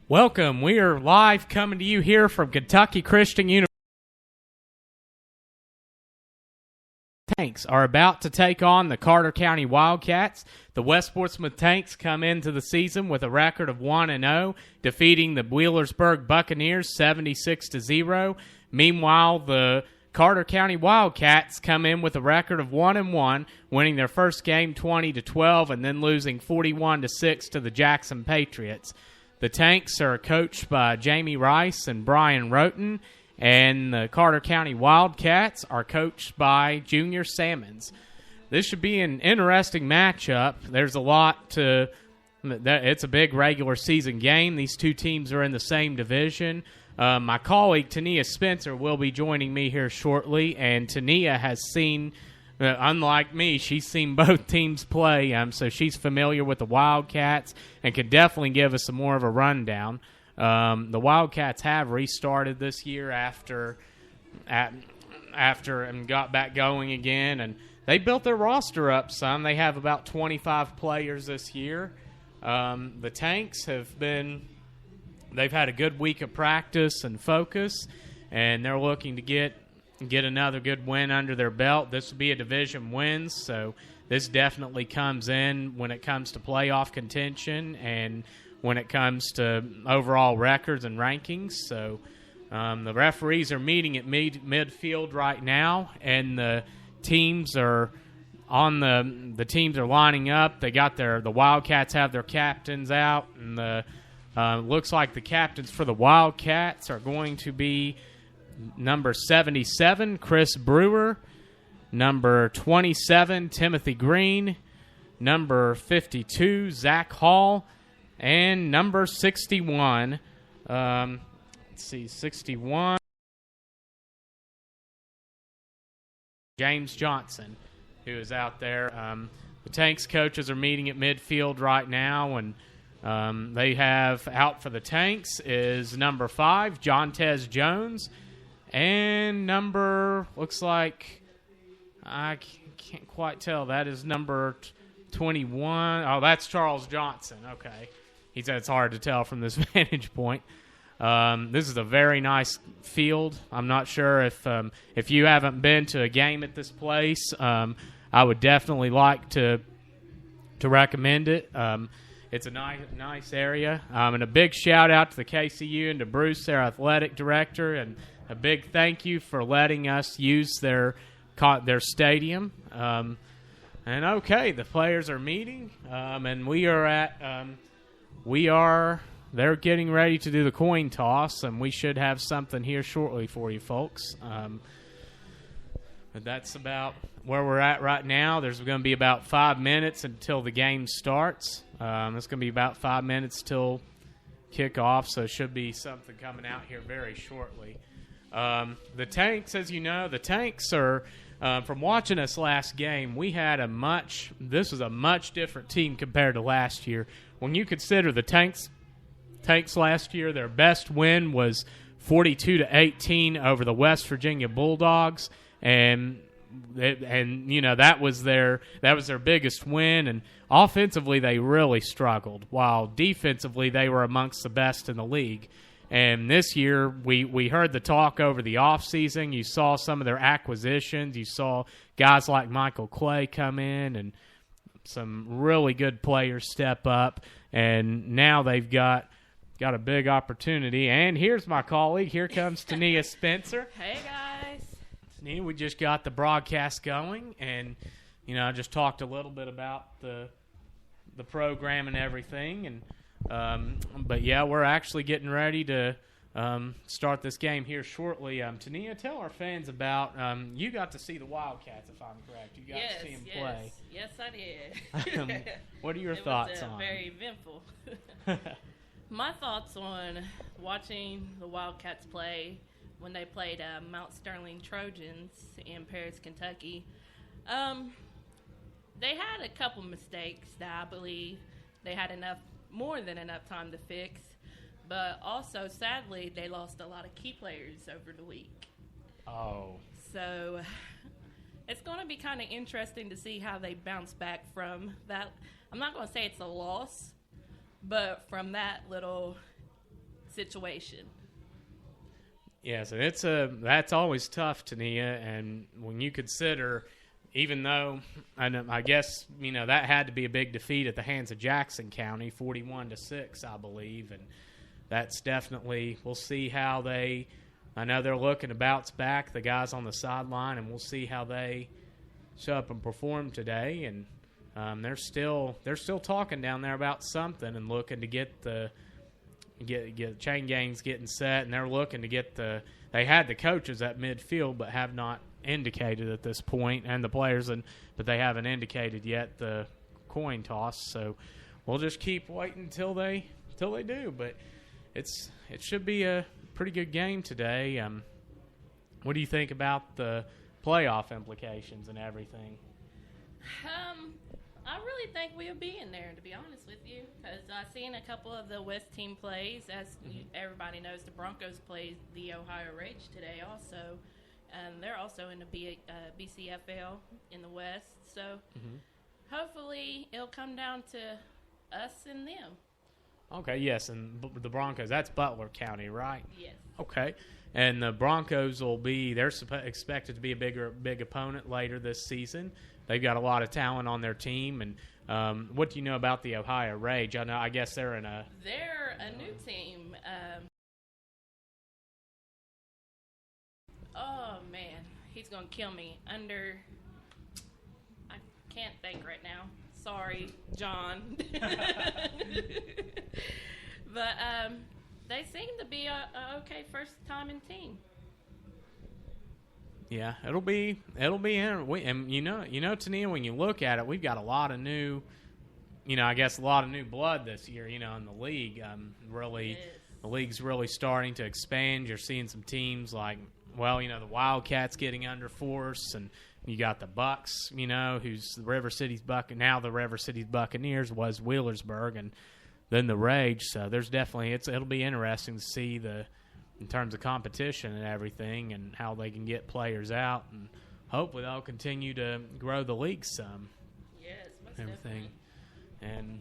Welcome. We are live coming to you here from Kentucky Christian University. Tanks are about to take on the Carter County Wildcats. The West Portsmouth Tanks come into the season with a record of 1-0, defeating the Wheelersburg Buccaneers 76-0. Meanwhile, the Carter County Wildcats come in with a record of 1-1, winning their first game 20-12 and then losing 41-6 to the Jackson Patriots. The Tanks are coached by Jamie Rice and Brian Roten, and the Carter County Wildcats are coached by Junior Salmons. This should be an interesting matchup. There's a lot to – it's a big regular season game. These two teams are in the same division. My colleague, Tania Spencer, will be joining me here shortly, and Tania has seen – unlike me, she's seen both teams play, so she's familiar with the Wildcats and can definitely give us some more of a rundown. The Wildcats have restarted this year after and got back going again, and they built their roster up some. They have about 25 players this year. The Tanks they've had a good week of practice and focus, and they're looking to get another good win under their belt. This will be a division win, so this definitely comes in when it comes to playoff contention and when it comes to overall records and rankings. So the referees are meeting at midfield right now, and the teams are the teams are lining up. They got the Wildcats have their captains out, and looks like the captains for the Wildcats are going to be number 77, Chris Brewer, number 27, Timothy Green, number 52, Zach Hall, and number 61, 61, James Johnson, who is out there. The Tanks coaches are meeting at midfield right now, and they have out for the Tanks is number 5, Jontez Jones, and looks like, I can't quite tell. That is number 21. Oh, that's Charles Johnson. Okay. He said it's hard to tell from this vantage point. This is a very nice field. I'm not sure if you haven't been to a game at this place, I would definitely like to recommend it. It's a nice area. And a big shout-out to the KCU and to Bruce, their athletic director, and a big thank you for letting us use their stadium. And okay, the players are meeting, and they're getting ready to do the coin toss, and we should have something here shortly for you folks. But that's about where we're at right now. There's going to be about 5 minutes until the game starts. It's going to be about 5 minutes till kickoff, so it should be something coming out here very shortly. The Tanks, as you know, are, from watching us last game, this was a much different team compared to last year. When you consider the Tanks last year, their best win was 42-18 over the West Virginia Bulldogs, and that was their biggest win. And offensively, they really struggled, while defensively they were amongst the best in the league. And this year, we heard the talk over the offseason. You saw some of their acquisitions. You saw guys like Michael Clay come in and some really good players step up. And now they've got a big opportunity. And here's my colleague. Here comes Tania Spencer. Hey, guys. Tania, we just got the broadcast going. And, I just talked a little bit about the program and everything. And but yeah, we're actually getting ready to start this game here shortly. Tania, tell our fans about you got to see the Wildcats, if I'm correct. You got to see them play. Yes, I did. What are your thoughts on? Very eventful. My thoughts on watching the Wildcats play when they played Mount Sterling Trojans in Paris, Kentucky. They had a couple mistakes that I believe they had more than enough time to fix, but also, sadly, they lost a lot of key players over the week. Oh. So it's going to be kind of interesting to see how they bounce back from that. I'm not going to say it's a loss, but from that little situation. Yes, and that's always tough, Tania, and when you consider, even though I guess that had to be a big defeat at the hands of Jackson County, 41-6, I believe, and that's definitely, we'll see how they. I know they're looking to bounce back, the guys on the sideline, and we'll see how they show up and perform today. And they're still talking down there about something and looking to get chain gangs getting set, and they're looking to get they had the coaches at midfield but have not indicated at this point, and the players, but they haven't indicated yet the coin toss. So we'll just keep waiting until they do. But it should be a pretty good game today. What do you think about the playoff implications and everything? I really think we'll be in there, to be honest with you, because I've seen a couple of the West team plays. As everybody knows, the Broncos played the Ohio Rage today also, and they're also in the BCFL in the West. So hopefully it'll come down to us and them. Okay, yes, and the Broncos, that's Butler County, right? Yes. Okay, and the Broncos they're expected to be a big opponent later this season. They've got a lot of talent on their team, and what do you know about the Ohio Rage? I guess they're a new team. Oh man, he's gonna kill me. I can't think right now. Sorry, John. But they seem to be a okay first time in team. Yeah, it'll be and Tania, when you look at it, we've got a lot of new, I guess a lot of new blood this year, in the league. The league's really starting to expand. You're seeing some teams like, the Wildcats getting under force, and you got the Bucks, who's the River City's now the River City's Buccaneers was Wheelersburg, and then the Rage. So there's definitely it'll be interesting to see in terms of competition and everything, and how they can get players out, and hopefully they'll continue to grow the league some. Yes, most everything, definitely.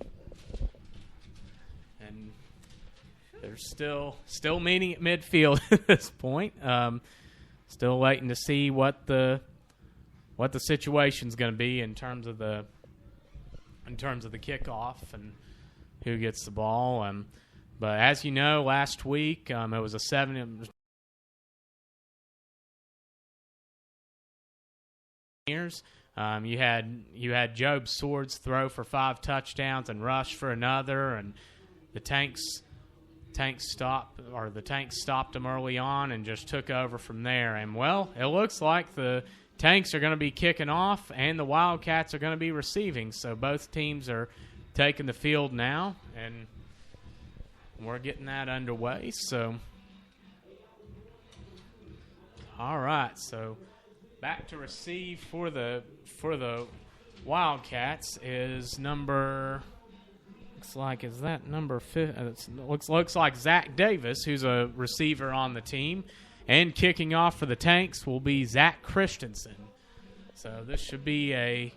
and they're still meeting at midfield at this point. Still waiting to see what the situation's going to be in terms of the kickoff and who gets the ball. But as you know, last week it was a 7 years. You had Job Swords throw for 5 touchdowns and rush for another, and the Tanks stopped them early on and just took over from there. And it looks like the Tanks are going to be kicking off and the Wildcats are going to be receiving. So both teams are taking the field now, and we're getting that underway. So, all right. So, back to receive for the Wildcats is number. Is that number 5? Looks like Zach Davis, who's a receiver on the team, and kicking off for the Tanks will be Zach Christensen. So this should be an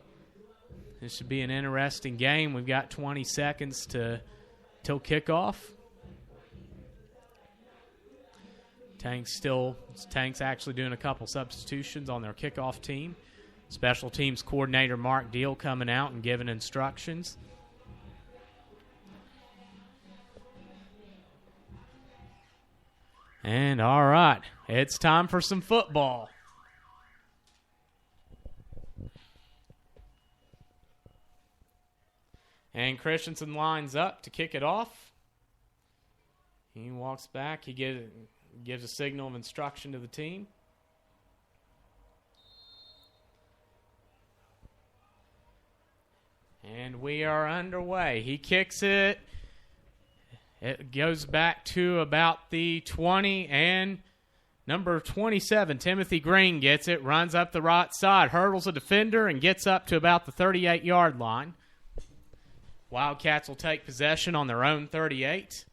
interesting game. We've got 20 seconds till kickoff. Tanks actually doing a couple substitutions on their kickoff team. Special teams coordinator Mark Deal coming out and giving instructions. And all right, it's time for some football. And Christensen lines up to kick it off. He walks back. He gives a signal of instruction to the team. And we are underway. He kicks it. It goes back to about the 20, and number 27, Timothy Green, gets it, runs up the right side, hurdles a defender, and gets up to about the 38-yard line. Wildcats will take possession on their own 38.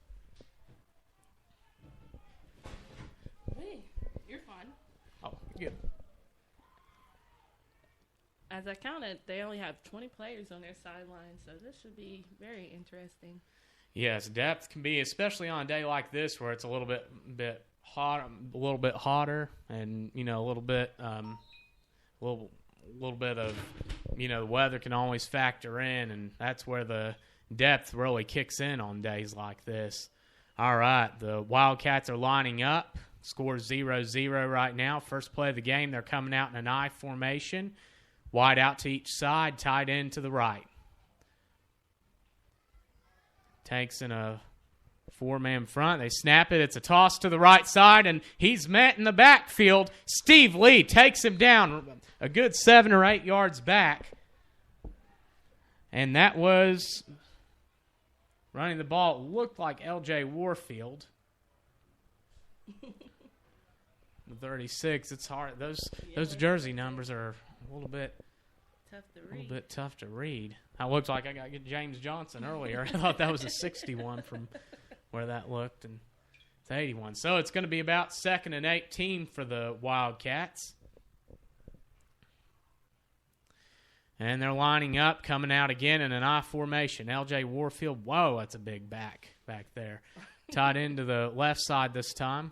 Hey, you're fine. Oh, good. As I counted, they only have 20 players on their sideline, so this should be very interesting. Yes, depth can be, especially on a day like this where it's a little bit hot, a little bit hotter, and a little bit of the weather can always factor in, and that's where the depth really kicks in on days like this. All right, the Wildcats are lining up. Score 0-0 right now. First play of the game, they're coming out in an I formation. Wide out to each side, tight end to the right. Tanks in a four-man front. They snap it. It's a toss to the right side, and he's met in the backfield. Steve Lee takes him down a good 7 or 8 yards back. And that was running the ball. It looked like L.J. Warfield. The 36. It's hard. Those jersey numbers are a little bit tough to read. It looks like I got James Johnson earlier. I thought that was a 61 from where that looked, and it's 81. So it's going to be about 2nd and 18 for the Wildcats. And they're lining up, coming out again in an I formation. L.J. Warfield, whoa, that's a big back there. Tied into the left side this time.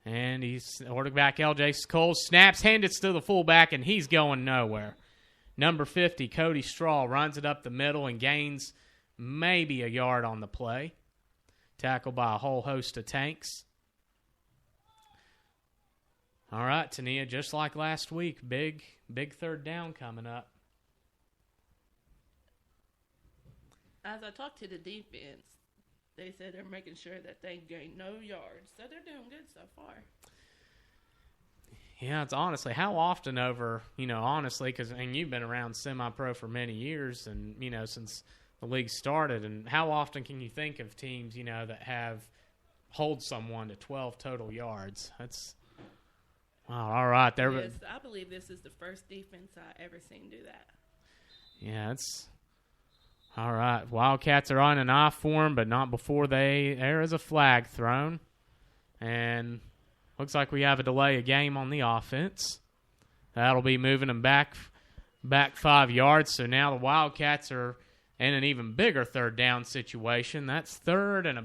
And he's ordered back. L.J. Scholes snaps, hands it to the fullback, and he's going nowhere. Number 50, Cody Straw, runs it up the middle and gains maybe a yard on the play. Tackled by a whole host of Tanks. All right, Tania, just like last week, big 3rd down coming up. As I talked to the defense, they said they're making sure that they gain no yards. So they're doing good so far. Yeah, it's honestly, how often over, honestly, and you've been around semi-pro for many years and, since the league started, and how often can you think of teams, that hold someone to 12 total yards? That's, wow, all right. Yes, I believe this is the first defense I ever seen do that. Yeah, it's, all right. Wildcats are on an I form, but not before there is a flag thrown. And looks like we have a delay of game on the offense. That'll be moving them back 5 yards. So now the Wildcats are in an even bigger 3rd down situation. That's 3rd and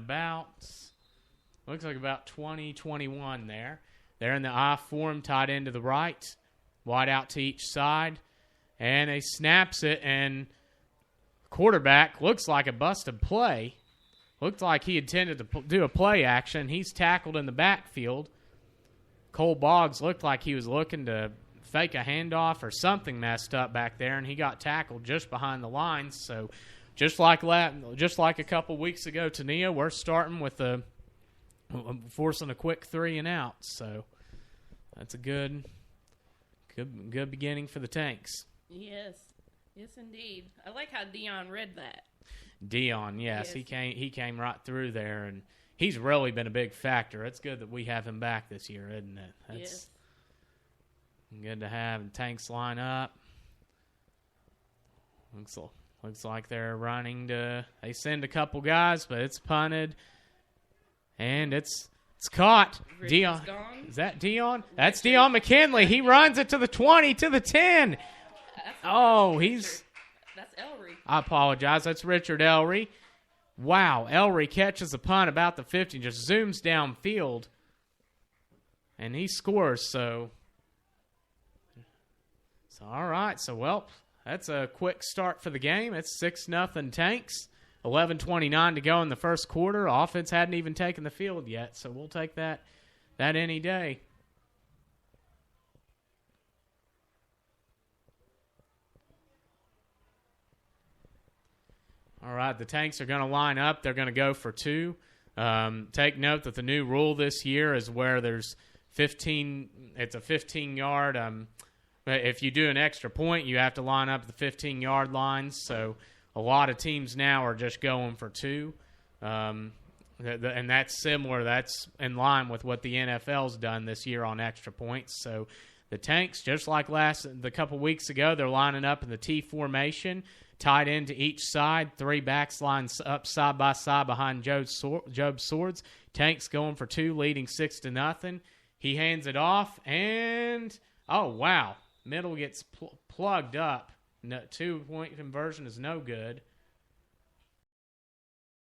looks like about 20, 21 there. They're in the I form, tied into the right, wide out to each side. And he snaps it, and quarterback looks like a busted play. Looked like he intended to do a play action. He's tackled in the backfield. Cole Boggs looked like he was looking to fake a handoff or something messed up back there, and he got tackled just behind the lines. So just like a couple weeks ago, Tania, we're starting with forcing a quick 3 and out. So that's a good beginning for the Tanks. Yes, indeed. I like how Dion read that. Dion, yes. He came right through there, and he's really been a big factor. It's good that we have him back this year, isn't it? That's good to have. And Tanks line up. Looks like they're running to. They send a couple guys, but it's punted, and it's caught. Dion, is that Dion? That's Dion McKinley. He runs it to the 20, to the 10. That's Ellery. I apologize. That's Richard Ellery. Wow, Ellery catches a punt about the 50, just zooms downfield, and he scores. So all right. So, that's a quick start for the game. It's 6-0 Tanks. 11:29 to go in the first quarter. Offense hadn't even taken the field yet, so we'll take that any day. All right, the Tanks are going to line up. They're going to go for 2. Take note that the new rule this year is where there's 15. It's a 15-yard. If you do an extra point, you have to line up the 15-yard lines. So a lot of teams now are just going for 2. And that's similar. That's in line with what the NFL's done this year on extra points. So the Tanks, just like the couple weeks ago, they're lining up in the T formation, tied into each side. 3 backs lines up side by side behind Job Swords. Tanks going for 2, leading 6-0. He hands it off, and oh wow, middle gets plugged up. No, 2-point conversion is no good.